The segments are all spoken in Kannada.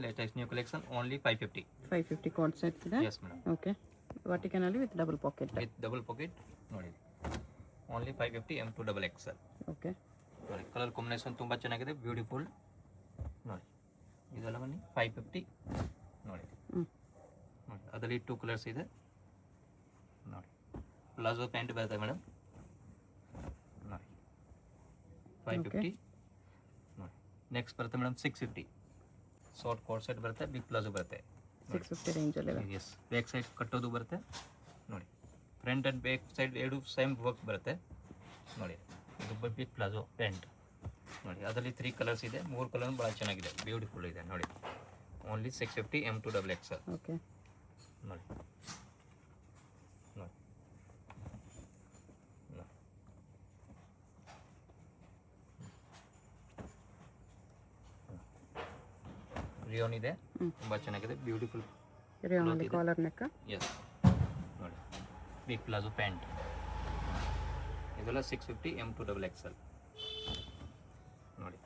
Latest new collection only 550. 550 card sets ಇದೆ. Yes madam. ಓಕೆ, ವರ್ಟಿಕನಲ್ಲಿ with double pocket. With double pocket ನೋಡಿ, only 550 M2 double XL. Okay ನೋಡಿ, ಕಲರ್ ಕಾಂಬಿನೇಷನ್ ತುಂಬ ಚೆನ್ನಾಗಿದೆ, ಬ್ಯೂಟಿಫುಲ್ ನೋಡಿ. ಇದೆಲ್ಲ ಬನ್ನಿ 550 ನೋಡಿ. ನೋಡಿ ಅದರಲ್ಲಿ 2 ಕಲರ್ಸ್ ಇದೆ ನೋಡಿ. ಪ್ಲಾಜೋ ಪ್ಯಾಂಟ್ ಬರುತ್ತೆ ಮೇಡಮ್ ನೋಡಿ, 550 ನೋಡಿ. ನೆಕ್ಸ್ಟ್ ಬರುತ್ತೆ ಮೇಡಮ್ 650 ಶಾರ್ಟ್ ಕೋಟ್ ಸೆಟ್ ಬರುತ್ತೆ, ಬಿಗ್ ಪ್ಲಾಜೋ ಬರುತ್ತೆ 650 ರೇಂಜಲ್ಲಿ. ಎಸ್, ಬ್ಯಾಕ್ ಸೈಡ್ ಕಟ್ಟೋದು ಬರುತ್ತೆ ನೋಡಿ. ಫ್ರಂಟ್ ಆ್ಯಂಡ್ ಬ್ಯಾಕ್ ಸೈಡ್ ಎರಡು ಸೇಮ್ ವರ್ಕ್ ಬರುತ್ತೆ ನೋಡಿ. ಇದು ಬಿಗ್ ಪ್ಲಾಜೋ ಪ್ಯಾಂಟ್ ನೋಡಿ. ಅದರಲ್ಲಿ 3 ಕಲರ್ಸ್ ಇದೆ, 3 ಕಲರ್ ಭಾಳ ಚೆನ್ನಾಗಿದೆ, ಬ್ಯೂಟಿಫುಲ್ ಇದೆ ನೋಡಿ. Only 650 M2 double XL. Okay ನೋಡಿ ನೋಡಿ ರಿಯೋನ್ ಇದೆ, ತುಂಬ ಚೆನ್ನಾಗಿದೆ, ಬ್ಯೂಟಿಫುಲ್ ರಿಯೋನಲ್ಲಿ ಕಾಲರ್ ನೆಕ್. ಎಸ್ ನೋಡಿ, ಬಿಗ್ ಪ್ಲಾಜೋ ಪ್ಯಾಂಟ್. ಇದೆಲ್ಲ 650 M2 ಡಬಲ್ XL ನೋಡಿ.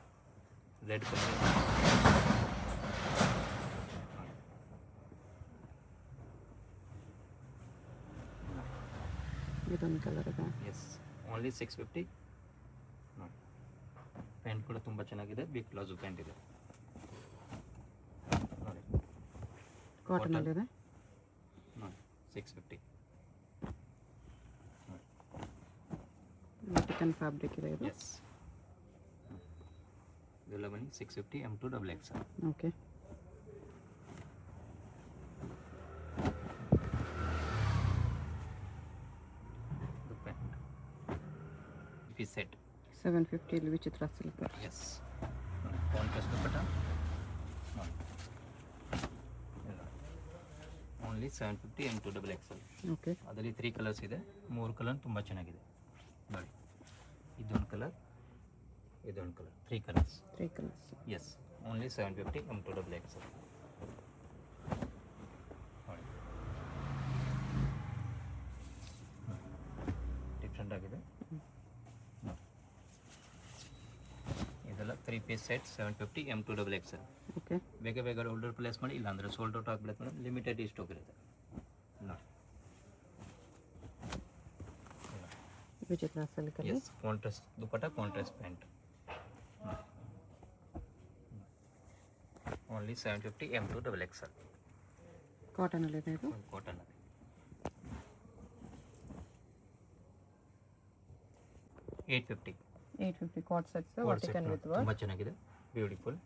ರೆಡ್ ಕಲರ್ ಇದೊಂದು ಕಲರ್ ಇದೆ. ಎಸ್, ಓನ್ಲಿ 650 ನೋಡಿ. ಪ್ಯಾಂಟ್ ಕೂಡ ತುಂಬ ಚೆನ್ನಾಗಿದೆ, ಬಿಗ್ ಪ್ಲಾಜೋ ಪ್ಯಾಂಟ್ ಇದೆ ನೋಡಿ. ಕಾಟನಲ್ಲಿದೆ ನೋಡಿ 650 ನೋಡಿ. ವರ್ಟಿಕನ್ ಫ್ಯಾಬ್ರಿಕ್ ಇದೆ ಇದು. ಎಸ್, ಇದೆಲ್ಲ ಬನ್ನಿ 650 M2 double XL. Okay pant piece set 750 ಇಲ್ಲಿ ವಿಚಿತ್ರ ಸಿಲ್ಕ್. ಎಸ್, ಕಾಂಟ್ರಾಸ್ಟ್ ದುಪ್ಪಟ್ಟ ನೋಡಿ. Only 750 M2 double XL. Okay ಅದರಲ್ಲಿ 3 ಕಲರ್ಸ್ ಇದೆ, 3 ಕಲರ್ ತುಂಬ ಚೆನ್ನಾಗಿದೆ ನೋಡಿ. ಇದೊಂದು ಕಲರ್, ಇದೊಂದು colour, 3 colours. 3 colours. Yes, only 750 M2 double XL ನೋಡಿ. ಡಿಫ್ರೆಂಟ್ ಆಗಿದೆ ನೋಡಿ. ಇದೆಲ್ಲ 3 piece set 750 M2 double XL. Okay ಬೇಗ ಬೇಗ ಆರ್ಡರ್ ಪ್ಲೇಸ್ ಮಾಡಿ, ಇಲ್ಲಾಂದರೆ ಸೋಲ್ಡ್ ಔಟ್ ಆಗಿಬಿಡುತ್ತೆ ಮೇಡಮ್. ಲಿಮಿಟೆಡ್ ಸ್ಟಾಕ್ ಇರುತ್ತೆ ನೋಡಿ. ವಿಚಿತ್ರ ಸಿಲ್ಕ್ ಅಲ್ಲಿ. Yes, contrast dupatta, contrast pant only 750 M2 double XL. ಕಾಟನಲ್ಲಿದೆ ಇದು. ಕಾಟನ್ 850 ಕಾರ್ಡ್ ಸೆಟ್ಸ್ ವರ್ಟಿಕನ್ ವಿತ್ ವರ್ಕ್. ತುಂಬ ಚೆನ್ನಾಗಿದೆ, ಬ್ಯೂಟಿಫುಲ್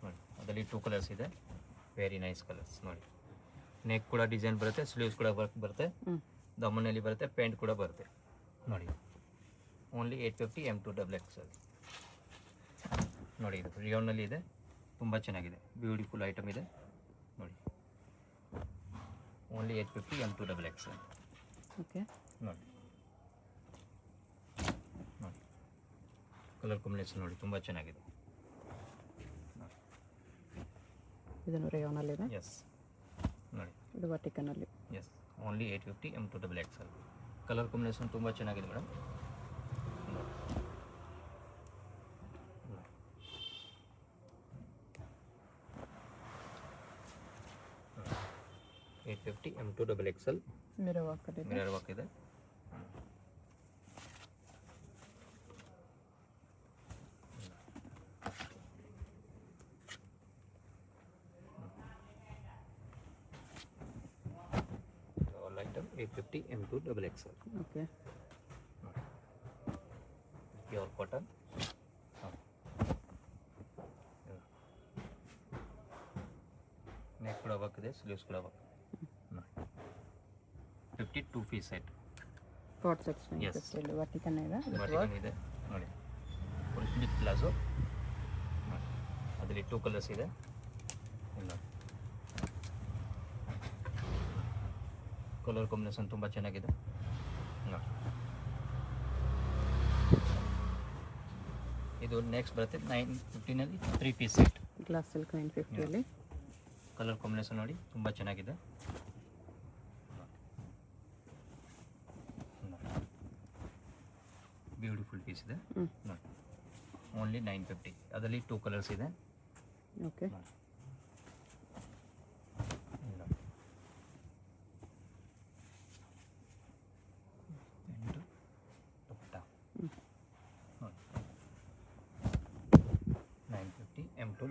ನೋಡಿ. ಅದರಲ್ಲಿ 2 ಕಲರ್ಸ್ ಇದೆ, ವೆರಿ ನೈಸ್ ಕಲರ್ಸ್ ನೋಡಿ. ನೆಕ್ ಕೂಡ ಡಿಸೈನ್ ಬರುತ್ತೆ, ಸ್ಲೀವ್ಸ್ ಕೂಡ ವರ್ಕ್ ಬರುತ್ತೆ, ದಮ್ಮನಲ್ಲಿ ಬರುತ್ತೆ, ಪ್ಯಾಂಟ್ ಕೂಡ ಬರುತ್ತೆ ನೋಡಿ. ಓನ್ಲಿ 850 M2 ಡಬಲ್ XL ನೋಡಿ. ಇದು ರಿಯೋನಲ್ಲಿ ಇದೆ, ತುಂಬ ಚೆನ್ನಾಗಿದೆ, ಬ್ಯೂಟಿಫುಲ್ ಐಟಮ್ ಇದೆ ನೋಡಿ. Only 850 M2 double XL. Okay ನೋಡಿ ನೋಡಿ, ಕಲರ್ ಕಾಂಬಿನೇಷನ್ ನೋಡಿ, ತುಂಬ ಚೆನ್ನಾಗಿದೆ ನೋಡಿ. ಇದನ್ನು ರೇಯೋನಲ್ಲಿದೆ. ಎಸ್ ನೋಡಿ, ಇದು ವರ್ಟಿಕನಲ್ಲಿ. Yes, only 850 M2 double XL. Colour combination ತುಂಬ ಚೆನ್ನಾಗಿದೆ madam. 850 M2 double XL. Mirror work ಇದೆ. ಮಿರರ್ ವರ್ಕ್ ಇದೆ. All item 850 M2 double XL. Okay pure cotton. Neck ಕೂಡ ವರ್ಕ್ ಇದೆ, ಸ್ಲೀವ್ಸ್ ಕೂಡ work. 52 piece set. Card sets Yes. ಇಲ್ಲಿ ವರ್ಟಿಕನ್ ಇದೆ. ವರ್ಟಿಕಲ್ ಇದೆ ನೋಡಿ. ಫುಲ್ ಸ್ಲಿಪ್ ಪ್ಲಾಜೋ ನೋಡಿ. ಅದರಲ್ಲಿ 2 ಕಲರ್ಸ್ ಇದೆ. ಕಲರ್ ಕಾಂಬಿನೇಷನ್ ತುಂಬ ಚೆನ್ನಾಗಿದೆ ನೋಡಿ. ಇದು ನೆಕ್ಸ್ಟ್ ಬರುತ್ತೆ 950ನಲ್ಲಿ 3 ಪೀಸ್ ಸೆಟ್. ಗ್ಲಾಸ್ ಸಿಲ್ಕ್ 950 ಅಲ್ಲಿ. ಕಲರ್ ಕಾಂಬಿನೇಷನ್ ನೋಡಿ, ತುಂಬ ಚೆನ್ನಾಗಿದೆ. ಬ್ಯೂಟಿಫುಲ್ ಪೀಸ್ ಇದೆ ನೋಡಿ. ಓನ್ಲಿ 950. ಅದರಲ್ಲಿ 2 ಕಲರ್ಸ್ ಇದೆ. Okay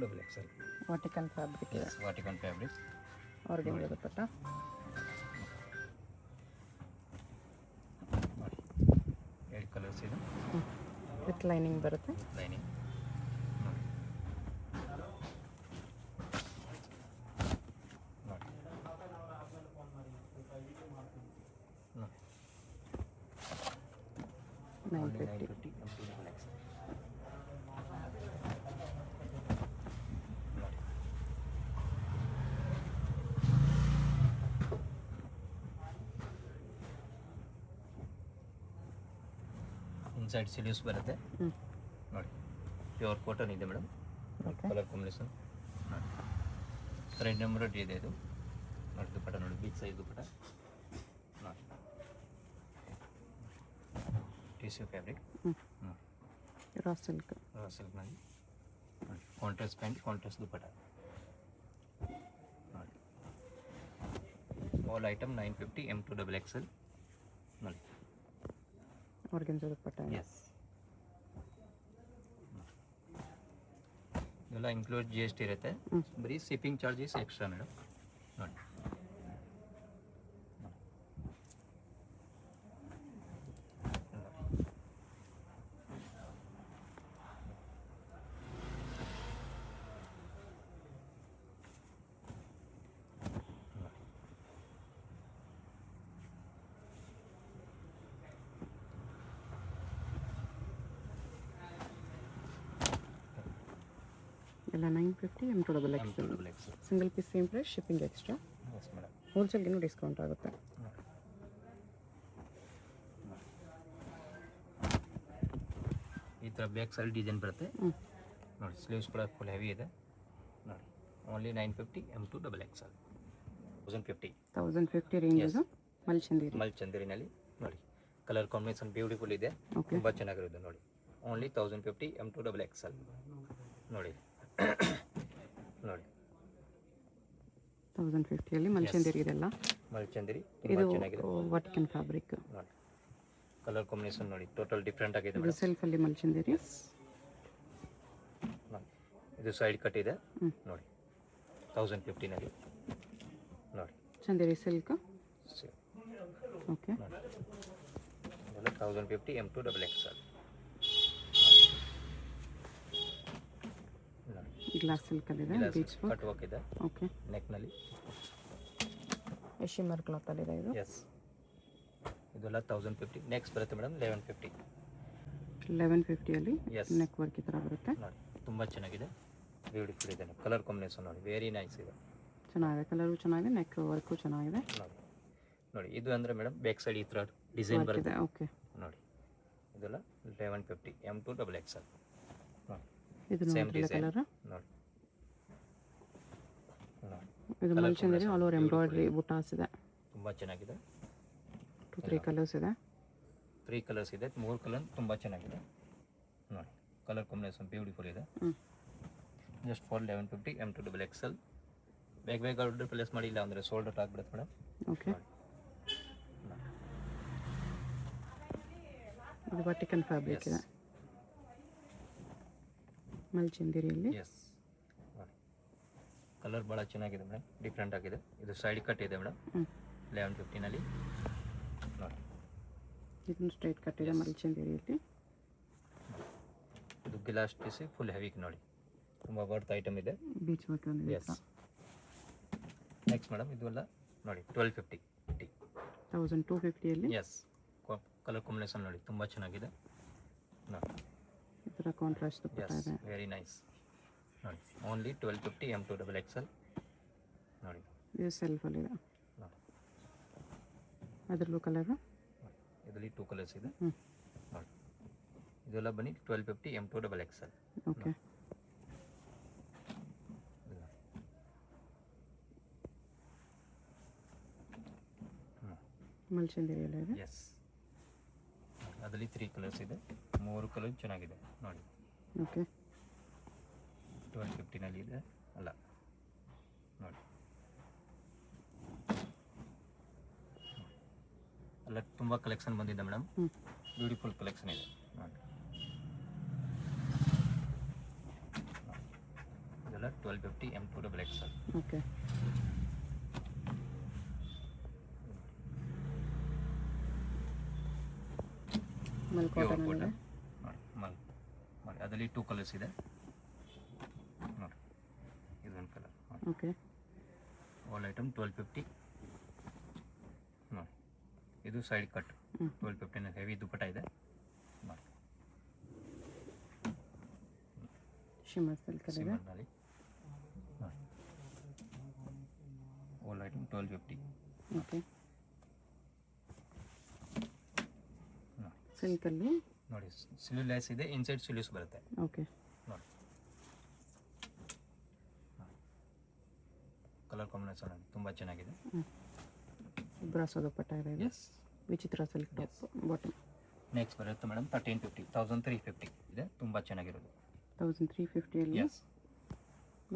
double XL. ವಾಟಿಕನ್ ಫ್ಯಾಬ್ರಿಕ್ ಇದೆ. ಎಸ್, ವಾಟಿಕನ್ ಫ್ಯಾಬ್ರಿಕ್. ಆರ್ಗೆಂಜಾ ದುಪ್ಪಟ್ಟ. ನೋಡಿ 2 ಕಲರ್ಸ್ ಇದೆ. ವಿತ್ ಲೈನಿಂಗ್ ಬರುತ್ತೆ. ಲೈನಿಂಗ್ ನೋಡಿ. 950. ಇನ್ಸೈಡ್ ಸಿಲೀವ್ಸ್ ಬರುತ್ತೆ ನೋಡಿ. ಪ್ಯೂರ್ ಕಾಟನ್ ಇದೆ ಮೇಡಮ್. ಓಕೆ. ಕಲರ್ ಕಾಂಬಿನೇಷನ್ ನೋಡಿ. ಥ್ರೆಡ್ ಎಂಬ್ರಾಯ್ಡ್ರಿ ಇದೆ ಇದು ನೋಡಿ. ದುಪ್ಪಟ್ಟ ನೋಡಿ, ಬಿಗ್ ಸೈಜ್ ದುಪ್ಪಟ್ಟ ನೋಡಿ. Tissue fabric raw silk. ಸಿಲ್ಕ್ನಲ್ಲಿ ನೋಡಿ. ಕಾಂಟ್ರಾಸ್ಟ್ ಪ್ಯಾಂಟ್, ಕಾಂಟ್ರಾಸ್ಟ್ ದುಪ್ಪಟ್ಟ ನೋಡಿ. ಆಲ್ ಐಟಮ್ 950 M2 XXL ನೋಡಿ. ಆರ್ಗೆಂಜಾ ದುಪ್ಪಟ್ಟ. ಎಸ್, ಇದೆಲ್ಲ ಇನ್ಕ್ಲೂಡ್ GST ಇರುತ್ತೆ. ಬರೀ ಶಿಪ್ಪಿಂಗ್ ಚಾರ್ಜಸ್ ಎಕ್ಸ್ಟ್ರಾ ಮೇಡಮ್ ನೋಡಿ. ಎಲ್ಲ 950 M2 XXL. Single piece same price, shipping extra. Yes madam. ಹೋಲ್ಸೇಲ್ಗಿನ್ನೂ ಡಿಸ್ಕೌಂಟ್ ಆಗುತ್ತೆ. ಈ ಥರ ಬ್ಯಾಕ್ ಸೈಡ್ ಡಿಸೈನ್ ಬರುತ್ತೆ ನೋಡಿ. ಸ್ಲೀವ್ಸ್ ಕೂಡ ಫುಲ್ ಹೆವಿ ಇದೆ ನೋಡಿ. Only 950 M2 XXL. 1050 1050 ರೇಂಜ್ ಇದು. ಮಲ್ಚಂದೇರಿ. ಮಲ್ಚಂದೇರಿನಲ್ಲಿ ನೋಡಿ. ಕಲರ್ ಕಾಂಬಿನೇಷನ್ ಬ್ಯೂಟಿಫುಲ್ ಇದೆ, ಓಕೆ. ತುಂಬ ಚೆನ್ನಾಗಿರುತ್ತೆ ನೋಡಿ. ಓನ್ಲಿ 1050 M2 XXL ನೋಡಿ. ನೋಡಿ 1050 ಅಲ್ಲಿ ಮಲ್ಚಂದೇರಿ ಇದೆಲ್ಲ. ಮಲ್ಚಂದೇರಿ ಇದು ತುಂಬ ಚೆನ್ನಾಗಿದೆ ವಾಟಿಕನ್ ಫ್ಯಾಬ್ರಿಕ್ ನೋಡಿ. ಕಲರ್ ಕಾಂಬಿನೇಷನ್ ನೋಡಿ, ಟೋಟಲ್ ಡಿಫ್ರೆಂಟ್ ಆಗಿದೆ ಇದು ಮೇಡಮ್. ಸೆಲ್ಫ್ ಅಲ್ಲಿ ಮಲ್ಚಂದೇರಿ. ನೋಡಿ, ಇದು ಸೈಡ್ ಕಟ್ ಇದೆ ನೋಡಿ. 1050ನಲ್ಲಿ ನೋಡಿ. ಚಂದೇರಿ ಸಿಲ್ಕ್. ಓಕೆ. ಇದೆಲ್ಲ 1050 M2 XXL. ಗ್ಲಾಸ್ ಸಿಲ್ಕ್ ಅಲ್ಲಿ ಇದೆ. ಬೀಚ್ ಕಟ್ ವರ್ಕ್ ಇದೆ. ಓಕೆ. ನೆಕ್ನಲ್ಲಿ ಶಿಮ್ಮರ್ ಕ್ಲಾತ್ ಅಲ್ಲಿ ಇದೆ ಇದು. ಎಸ್, ಇದೆಲ್ಲ 1050. ನೆಕ್ಸ್ಟ್ ಬರುತ್ತೆ ಮೇಡಮ್ 1150. 1150 ಅಲ್ಲಿ Yes. ನೆಕ್ ವರ್ಕ್ ಈ ಥರ ಬರುತ್ತೆ ನೋಡಿ. ತುಂಬ ಚೆನ್ನಾಗಿದೆ, ಬ್ಯೂಟಿಫುಲ್ ಇದೆ. ಕಲರ್ ಕಾಂಬಿನೇಷನ್ ನೋಡಿ, ವೆರಿ ನೈಸ್ ಇದೆ. ಚೆನ್ನಾಗಿದೆ. ಕಲರು ಚೆನ್ನಾಗಿದೆ, ನೆಕ್ ವರ್ಕು ಚೆನ್ನಾಗಿದೆ. ನೋಡಿ ನೋಡಿ. ಇದು ಅಂದರೆ ಮೇಡಮ್ ಬ್ಯಾಕ್ ಸೈಡ್ ಈ ಥರ ಡಿಸೈನ್ ವರ್ಕ್ ಬರುತ್ತೆ ಇದೆ. ಓಕೆ. ನೋಡಿ. ಇದೆಲ್ಲ 1150 M2 XXL ನೋಡಿ. ಇದು ಸೇಮ್ ನೋಡಿಲ್ಲ ಡಿಸೈನ್ ಕಲರ್. ನೋಡಿ. ನೋಡಿ, ಇದು ಮಲ್ಚಂದೇರಿ ಆಲ್ ಓವರ್ ಎಂಬ್ರಾಯ್ಡ್ರಿ ಬುಟಾಸ್ ಇದೆ. ತುಂಬ ಚೆನ್ನಾಗಿದೆ. 2-3 ಕಲರ್ಸ್ ಇದೆ. 3 ಕಲರ್ಸ್ ಇದೆ. 3 ಕಲರ್ ತುಂಬ ಚೆನ್ನಾಗಿದೆ ನೋಡಿ. ಕಲರ್ ಕಾಂಬಿನೇಷನ್ ಬ್ಯೂಟಿಫುಲ್ ಇದೆ. Just for 1150 M2 XXL. ಬೇಗ ಬೇಗ ಆರ್ಡರ್ ಪ್ಲೇಸ್ ಮಾಡಿ, ಇಲ್ಲ ಅಂದರೆ ಸೋಲ್ಡ್ ಔಟ್ ಆಗಿಬಿಡುತ್ತೆ ಮೇಡಮ್. ಓಕೆ. ಇದು ವಾಟಿಕನ್ ಫ್ಯಾಬ್ರಿಕ್ ಇದೆ. ಮಲ್ಚಂದೇರಿಯಲ್ಲಿ. ಎಸ್ ನೋಡಿ. ಕಲರ್ ಭಾಳ ಚೆನ್ನಾಗಿದೆ ಮೇಡಮ್, ಡಿಫ್ರೆಂಟ್ ಆಗಿದೆ. ಇದು ಸೈಡ್ ಕಟ್ ಇದೆ ಮೇಡಮ್ 1150ನಲ್ಲಿ ನೋಡಿ. ಇದನ್ನು ಸ್ಟ್ರೈಟ್ ಕಟ್ ಇದೆ ಮಲ್ಚಂದೇರಿಯಲ್ಲಿ. ಇದು ಗ್ಲಾಸ್ ಪೀಸ್ ಫುಲ್ ಹೆವಿ ನೋಡಿ. ತುಂಬ ವರ್ತ್ ಐಟಮ್ ಇದೆ. ಬೀಚ್ ವರ್ಕ್ ಒಂದಿದೆ. ಎಸ್. ನೆಕ್ಸ್ಟ್ ಮೇಡಮ್ ಇದೆಲ್ಲ ನೋಡಿ 1250. 1250 ಅಲ್ಲಿ. ಎಸ್, ಕಲರ್ ಕಾಂಬಿನೇಷನ್ ನೋಡಿ, ತುಂಬ ಚೆನ್ನಾಗಿದೆ ನೋಡಿ. ಈ ಥರ ಕಾಂಟ್ರಾಸ್ಟ್ ದುಪ್ಪಟ್ಟ ಎಸ್, ಇದೆ. ವೆರಿ ನೈಸ್ ನೋಡಿ. ಓನ್ಲಿ 1250 M2 XXL ನೋಡಿ. ಇದು ಸೆಲ್ಫಲ್ಲಿ ಇದೆ. ನೋಡಿ, ಅದರಲ್ಲೂ ಕಲರು. ಇದರಲ್ಲಿ 2 ಕಲರ್ಸ್ ಇದೆ ಹ್ಞೂ. ನೋಡಿ. ಇದೆಲ್ಲ ಬನ್ನಿ 1250 M2 XXL. ಓಕೆ. ಮಲ್ಚಂದೇರಿಯಲ್ಲ ಇದೆ. ಎಸ್, ಅದರಲ್ಲಿ 3 ಕಲರ್ಸ್ ಇದೆ. 3 ಕಲರ್ ಚೆನ್ನಾಗಿದೆ ನೋಡಿ. ಓಕೆ. 1250ನಲ್ಲಿ ಇದೆ ಅಲ್ಲ ನೋಡಿ. ಅಲ್ಲ, ತುಂಬ ಕಲೆಕ್ಷನ್ ಬಂದಿದೆ ಮೇಡಮ್. ಬ್ಯೂಟಿಫುಲ್ ಕಲೆಕ್ಷನ್ ಇದೆ ನೋಡಿ. 1250 M2 double XL. Okay. Mul cotton ನೋಡಿ ಇದೆ. ಮಾಡಿ ಅದರಲ್ಲಿ 2 ಕಲರ್ಸ್ ಇದೆ ನೋಡಿ. ಇದೊಂದು ಕಲರ್. ಓಕೆ. ಆಲ್ ಐಟಮ್ 1250 ನೋಡಿ. ಇದು ಸೈಡ್ ಕಟ್ 1250 ಹೆವಿ ದುಪ್ಪಟ್ಟ ಇದೆ ನೋಡಿ. ಶಿಮ್ಮರ್ ಸಿಲ್ಕ್ ಇದೆ. ಸಿಮ್ಮರ್ನಲ್ಲಿ ನೋಡಿ. All item 1250. ಓಕೆ. ಸಿಲ್ಕಲ್ಲಿ ನೋಡಿ ಸಿಲ್ಯೂಲೆಸ್ ಇದೆ, ಇನ್ಸೈಡ್ ಸಿಲ್ಯೂಸ್ ಬರುತ್ತೆ ಓಕೆ. ನೋಡಿ. ಕಲರ್ ಕಾಂಬಿನೇಷನ್ ತುಂಬ ಚೆನ್ನಾಗಿದೆ. ಬ್ರಾಸೋ ದುಪ್ಪಟ್ಟ ಇದೆ. ಎಸ್. ವಿಚಿತ್ರ ಸಿಲ್ಕ್ ಟಾಪ್ ಬಾಟಮ್. ನೆಕ್ಸ್ಟ್ ಬರುತ್ತೆ ಮೇಡಮ್ 1350 1350 ಇದೆ, ತುಂಬ ಚೆನ್ನಾಗಿರೋದು. 1350 ಅಲ್ಲಿ ಎಸ್.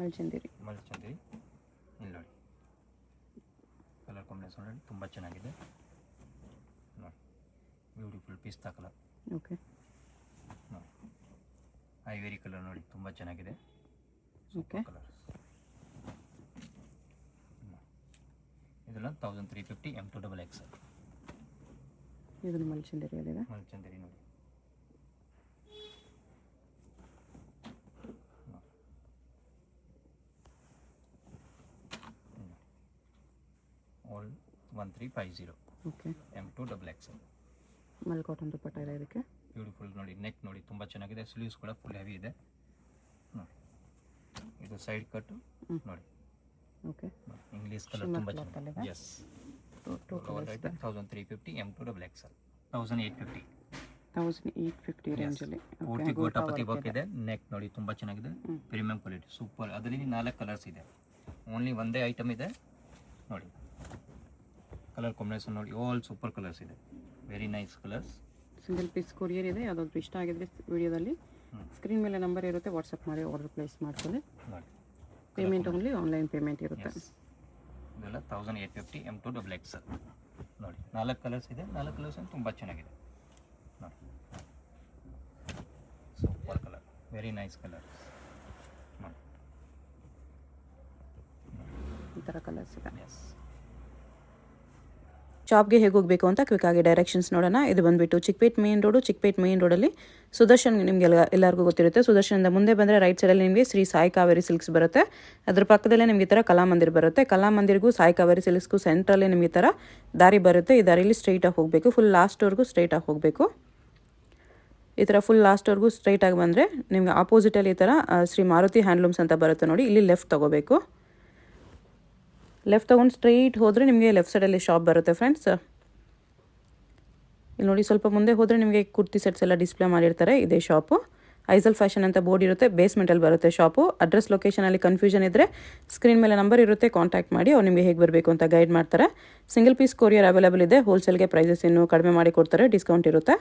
ಮಲ್ಚಂದಿರಿ. ಮಲ್ಚಂದಿರಿ ಇಲ್ಲಿ ನೋಡಿ. ಕಲರ್ ಕಾಂಬಿನೇಷನ್ ತುಂಬ ಚೆನ್ನಾಗಿದೆ ನೋಡಿ. ಬ್ಯೂಟಿಫುಲ್ ಪಿಸ್ತಾ ಕಲರ್. ಓಕೆ. ನೋಡಿ ಐವೇರಿ ಕಲರ್ ನೋಡಿ, ತುಂಬ ಚೆನ್ನಾಗಿದೆ. ಓಕೆ. ಕಲರ್ಸ್ ಇದೆಲ್ಲ 1350 M2 ಡಬಲ್ ಎಕ್ಸೆಲ್. ಇದನ್ನು ಮಲ್ಚಂದಿರಿಯಲ್ಲಿದೆ. ಮಲ್ಚಂದಿರಿ ನೋಡಿ. All 1350 okay. M2 double XL. Mul cotton dupatta ಇದೆ ಇದಕ್ಕೆ. ಬ್ಯೂಟಿಫುಲ್ ನೋಡಿ. ನೆಕ್ ನೋಡಿ ತುಂಬ ಚೆನ್ನಾಗಿದೆ. ಸ್ಲೀವ್ಸ್ ಕೂಡ ಫುಲ್ ಹೆವಿ ಇದೆ ನೋಡಿ. ಇದು ಸೈಡ್ ಕಟ್ ನೋಡಿ. ಓಕೆ. ಇಂಗ್ಲೀಷ್ ಕಲರ್ ತುಂಬ ಚೆನ್ನಾಗಿದೆ. ಎಸ್. 1350 M2 double Excel. 1850 1850 ರೇಂಜಲ್ಲಿ. ಪೂರ್ತಿ ಗೋಟಾಪತಿ ವರ್ಕ್ ಇದೆ. ನೆಕ್ ನೋಡಿ ತುಂಬ ಚೆನ್ನಾಗಿದೆ, ಪ್ರೀಮಿಯಂ ಕ್ವಾಲಿಟಿ ಸೂಪರ್. ಅದರಲ್ಲಿ 4 ಕಲರ್ಸ್ ಇದೆ, ಓನ್ಲಿ ಒಂದೇ ಐಟಮ್ ಇದೆ ನೋಡಿ. ಕಲರ್ ಕಾಂಬಿನೇಷನ್ ನೋಡಿ, ಆಲ್ ಸೂಪರ್ ಕಲರ್ಸ್ ಇದೆ, very nice colours. Single piece courier ಇದೆ. ಯಾವುದಾದ್ರು ಇಷ್ಟ ಆಗಿದ್ರೆ ವಿಡಿಯೋದಲ್ಲಿ ಸ್ಕ್ರೀನ್ ಮೇಲೆ ನಂಬರ್ ಇರುತ್ತೆ, ವಾಟ್ಸಪ್ ಮಾಡಿ ಆರ್ಡರ್ ಪ್ಲೇಸ್ ಮಾಡ್ಕೊಳ್ಳಿ. ನೋಡಿ ಪೇಮೆಂಟ್ ಓನ್ಲಿ ಆನ್ಲೈನ್ ಪೇಮೆಂಟ್ ಇರುತ್ತೆ. ಇದೆಲ್ಲ 1850 M2 ಡಬಲ್ ಎಕ್ಸೆಲ್ ನೋಡಿ. 4 ಕಲರ್ಸ್ ಇದೆ, 4 ಕಲರ್ಸ್ ತುಂಬ ಚೆನ್ನಾಗಿದೆ ನೋಡಿ. Super colour, very nice colour ನೋಡಿ. ಈ ಥರ ಕಲರ್ಸ್ ಇದೆ. ಎಸ್. ಶಾಪ್ಗೆ ಹೇಗೆ ಹೋಗಬೇಕು ಅಂತ ಕ್ವಿಕ್ಕಾಗಿ ಡೈರೆಕ್ಷನ್ಸ್ ನೋಡೋಣ. ಇದು ಬಂದುಬಿಟ್ಟು Chickpet main road. Chickpet main ರೋಡಲ್ಲಿ ಸುದರ್ಶನ್ ನಿಮಗೆ ಎಲ್ಲರಿಗೂ ಗೊತ್ತಿರುತ್ತೆ. ಸುದರ್ಶನದ ಮುಂದೆ ಬಂದರೆ ರೈಟ್ ಸೈಡಲ್ಲಿ ನಿಮಗೆ ಶ್ರೀ ಸಾಯಿ ಕಾವೇರಿ ಸಿಲ್ಕ್ಸ್ ಬರುತ್ತೆ. ಅದ್ರ ಪಕ್ಕದಲ್ಲೇ ನಿಮಗೆ ಈ ಥರ ಕಲಾಮಂದಿರ್ ಬರುತ್ತೆ. ಕಲಾಮಂದಿರ್ಗೂ ಸಾಯಿ ಕಾವೇರಿ ಸಿಲ್ಕ್ಸ್ಗೂ ಸೆಂಟ್ರಲ್ಲಿ ನಿಮಗೆ ಈ ಥರ ದಾರಿ ಬರುತ್ತೆ. ಈ ದಾರಿಯಲ್ಲಿ ಸ್ಟ್ರೈಟಾಗಿ ಹೋಗಬೇಕು, ಫುಲ್ ಲಾಸ್ಟ್ವರೆಗೂ ಸ್ಟ್ರೈಟಾಗಿ ಹೋಗಬೇಕು. ಈ ಥರ ಫುಲ್ ಲಾಸ್ಟ್ವರೆಗೂ ಸ್ಟ್ರೈಟಾಗಿ ಬಂದರೆ ನಿಮಗೆ ಆಪೋಸಿಟಲ್ಲಿ ಈ ಥರ ಶ್ರೀ ಮಾರುತಿ ಹ್ಯಾಂಡ್ಲೂಮ್ಸ್ ಅಂತ ಬರುತ್ತೆ ನೋಡಿ. ಇಲ್ಲಿ ಲೆಫ್ಟ್ ತೊಗೋಬೇಕು. ಲೆಫ್ಟ್ ತೊಗೊಂಡು ಸ್ಟ್ರೈಟ್ ಹೋದರೆ ನಿಮಗೆ ಲೆಫ್ಟ್ ಸೈಡಲ್ಲಿ ಶಾಪ್ ಬರುತ್ತೆ ಫ್ರೆಂಡ್ಸ್. ಇಲ್ಲಿ ನೋಡಿ, ಸ್ವಲ್ಪ ಮುಂದೆ ಹೋದರೆ ನಿಮಗೆ ಕುರ್ತಿ ಸೆಟ್ಸ್ ಎಲ್ಲ ಡಿಸ್ಪ್ಲೇ ಮಾಡಿರ್ತಾರೆ. ಇದೇ ಶಾಪು. ಐಸಲ್ ಫ್ಯಾಷನ್ ಅಂತ ಬೋರ್ಡ್ ಇರುತ್ತೆ, ಬೇಸ್ಮೆಂಟಲ್ಲಿ ಬರುತ್ತೆ ಶಾಪು. ಅಡ್ರೆಸ್ ಲೊಕೇಶನಲ್ಲಿ ಕನ್ಫ್ಯೂಷನ್ ಇದ್ದರೆ ಸ್ಕ್ರೀನ್ ಮೇಲೆ ನಂಬರ್ ಇರುತ್ತೆ, ಕಾಂಟ್ಯಾಕ್ಟ್ ಮಾಡಿ. ಅವ್ರು ನಿಮಗೆ ಹೇಗೆ ಬರಬೇಕು ಅಂತ ಗೈಡ್ ಮಾಡ್ತಾರೆ. ಸಿಂಗಲ್ ಪೀಸ್ ಕೊರಿಯರ್ ಅವೈಲೇಬಲ್ ಇದೆ. ಹೋಲ್ಸೇಲ್ಗೆ ಪ್ರೈಸಸ್ ಇನ್ನೂ ಕಡಿಮೆ ಮಾಡಿ ಕೊಡ್ತಾರೆ, ಡಿಸ್ಕೌಂಟ್ ಇರುತ್ತೆ.